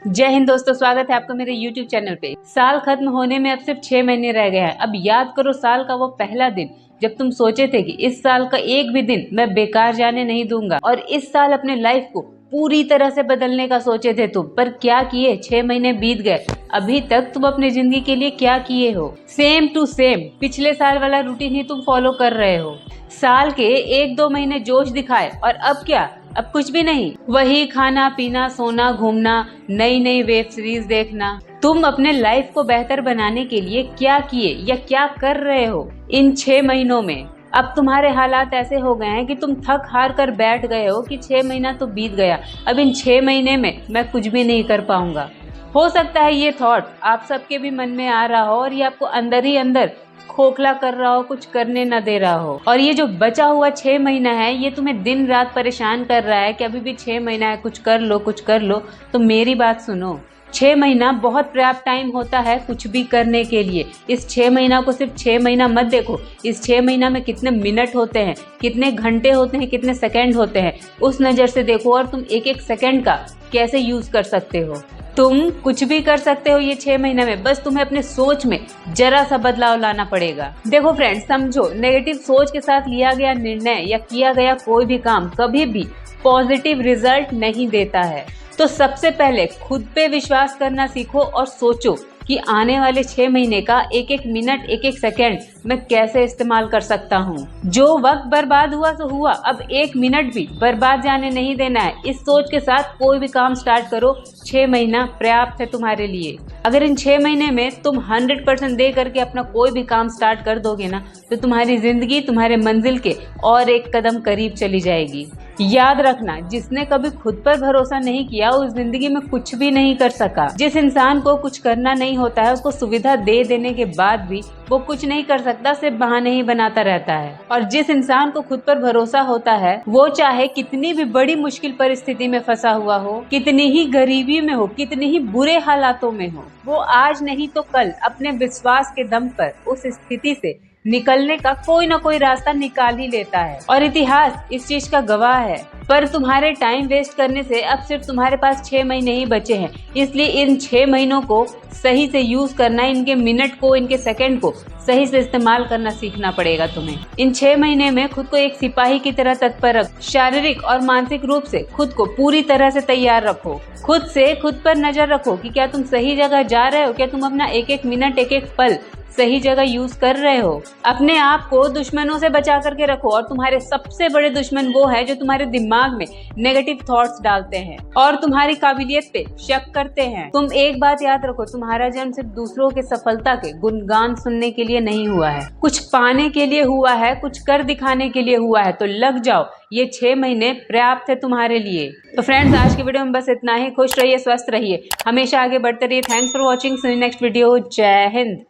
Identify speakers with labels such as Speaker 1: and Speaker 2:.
Speaker 1: जय हिंद दोस्तों, स्वागत है आपका मेरे YouTube चैनल पे। साल खत्म होने में अब सिर्फ 6 महीने रह गए हैं। अब याद करो साल का वो पहला दिन जब तुम सोचे थे कि इस साल का एक भी दिन मैं बेकार जाने नहीं दूंगा और इस साल अपने लाइफ को पूरी तरह से बदलने का सोचे थे तुम। पर क्या किए, 6 महीने बीत गए, अभी तक तुम अपनी जिंदगी के लिए क्या किए हो? सेम टू सेम पिछले साल वाला रूटीन ही तुम फॉलो कर रहे हो। साल के 1-2 महीने जोश दिखाए और अब क्या? अब कुछ भी नहीं। वही खाना पीना, सोना, घूमना, नई नई वेब सीरीज देखना। तुम अपने लाइफ को बेहतर बनाने के लिए क्या किए या क्या कर रहे हो इन 6 महीनों में? अब तुम्हारे हालात ऐसे हो गए हैं कि तुम थक हार कर बैठ गए हो कि 6 महीना तो बीत गया, अब इन 6 महीने में मैं कुछ भी नहीं कर पाऊंगा। हो सकता है ये थॉट आप सबके भी मन में आ रहा हो और ये आपको अंदर ही अंदर खोखला कर रहा हो, कुछ करने न दे रहा हो। और ये जो बचा हुआ 6 महीना है ये तुम्हें दिन रात परेशान कर रहा है कि अभी भी 6 महीना है, कुछ कर लो कुछ कर लो। तो मेरी बात सुनो, 6 महीना बहुत पर्याप्त टाइम होता है कुछ भी करने के लिए। इस 6 महीना को सिर्फ 6 महीना मत देखो, इस 6 महीना में कितने मिनट होते हैं, कितने घंटे होते हैं, कितने सेकंड होते हैं, उस नज़र से देखो और तुम एक एक सेकंड का कैसे यूज कर सकते हो। तुम कुछ भी कर सकते हो ये 6 महीने में, बस तुम्हें अपने सोच में जरा सा बदलाव लाना पड़ेगा। देखो फ्रेंड्स, समझो नेगेटिव सोच के साथ लिया गया निर्णय या किया गया कोई भी काम कभी भी पॉजिटिव रिजल्ट नहीं देता है। तो सबसे पहले खुद पे विश्वास करना सीखो और सोचो कि आने वाले 6 महीने का एक एक मिनट, एक एक सेकंड मैं कैसे इस्तेमाल कर सकता हूँ। जो वक्त बर्बाद हुआ तो हुआ, अब एक मिनट भी बर्बाद जाने नहीं देना है। इस सोच के साथ कोई भी काम स्टार्ट करो, 6 महीना पर्याप्त है तुम्हारे लिए। अगर इन 6 महीने में तुम 100% दे करके अपना कोई भी काम स्टार्ट कर दोगे ना, तो तुम्हारी जिंदगी तुम्हारे मंजिल के और एक कदम करीब चली जाएगी। याद रखना, जिसने कभी खुद पर भरोसा नहीं किया उस जिंदगी में कुछ भी नहीं कर सका। जिस इंसान को कुछ करना नहीं होता है उसको सुविधा दे देने के बाद भी वो कुछ नहीं कर सकता, सिर्फ बहाने ही बनाता रहता है। और जिस इंसान को खुद पर भरोसा होता है वो चाहे कितनी भी बड़ी मुश्किल परिस्थिति में फंसा हुआ हो, कितनी ही गरीबी में हो, कितनी ही बुरे हालातों में हो, वो आज नहीं तो कल अपने विश्वास के दम पर उस स्थिति से निकलने का कोई ना कोई रास्ता निकाल ही लेता है। और इतिहास इस चीज का गवाह है। पर तुम्हारे टाइम वेस्ट करने से अब सिर्फ तुम्हारे पास 6 महीने ही बचे हैं, इसलिए इन 6 महीनों को सही से यूज करना, इनके मिनट को, इनके सेकंड को सही से इस्तेमाल करना सीखना पड़ेगा तुम्हें। इन 6 महीने में खुद को एक सिपाही की तरह तत्पर रखो। शारीरिक और मानसिक रूप से खुद को पूरी तरह से तैयार रखो। खुद पर नजर रखो कि क्या तुम सही जगह जा रहे हो, क्या तुम अपना एक एक मिनट, एक एक पल सही जगह यूज कर रहे हो। अपने आप को दुश्मनों से बचा करके रखो और तुम्हारे सबसे बड़े दुश्मन वो है जो तुम्हारे दिमाग में नेगेटिव थॉट्स डालते हैं और तुम्हारी काबिलियत पे शक करते हैं। तुम एक बात याद रखो, तुम्हारा जन्म सिर्फ दूसरों के सफलता के गुणगान सुनने के लिए नहीं हुआ है, कुछ पाने के लिए हुआ है, कुछ कर दिखाने के लिए हुआ है। तो लग जाओ, ये 6 महीने पर्याप्त है तुम्हारे लिए। तो फ्रेंड्स, आज की वीडियो में बस इतना ही। खुश रहिए, स्वस्थ रहिए, हमेशा आगे बढ़ते रहिए। Thanks for watching, see you next video. जय हिंद।